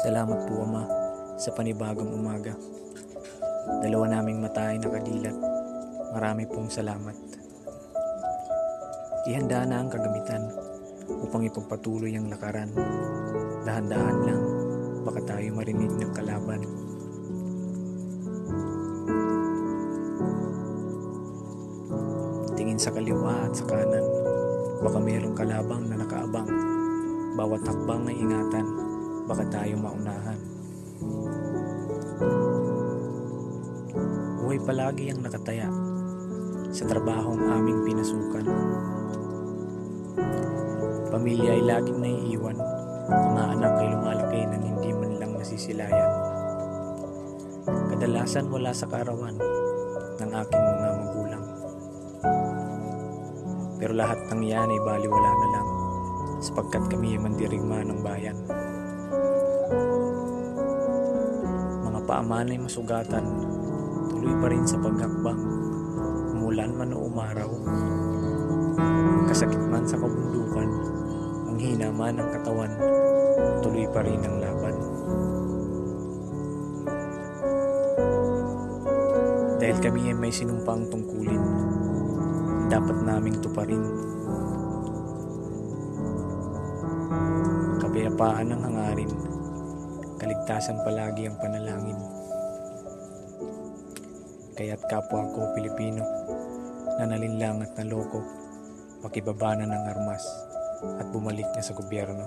Salamat po, Ama, sa panibagong umaga. Dalawa naming mata ay nakadilat. Marami pong salamat. Ihanda na ang kagamitan upang ipagpatuloy ang lakaran. Dahan-dahan lang, baka tayo marinig ng kalaban. Tingin sa kaliwa at sa kanan, baka mayroong kalabang na nakaabang. Bawat hakbang ay ingatan, baka tayo maunahan. Buhay palagi ang nakataya sa trabahong aming pinasukan. Pamilya ay laging naiiwan, mga anak ay lumalaki nang hindi man lang nasisilayan. Kadalasan wala sa kaarawan ng aking mga magulang. Pero lahat ng yan ay baliwala na lang, sapagkat kami ay mandirigma ng bayan. Mga paaman ay masugatan, tuloy pa rin sa paghakbang, umulan man o umaraw. Kasakit man sa kabundukan, ang hina man ng katawan, tuloy pa rin ang laban. Dahil kami ay may sinumpang tungkulin, dapat naming tuparin. Kapayapaan ang hangarin, kaligtasan palagi ang panalangin. Kaya't kapwa ko Pilipino, na nalinlang at naloko, pakibaba na ng armas at bumalik na sa gobyerno.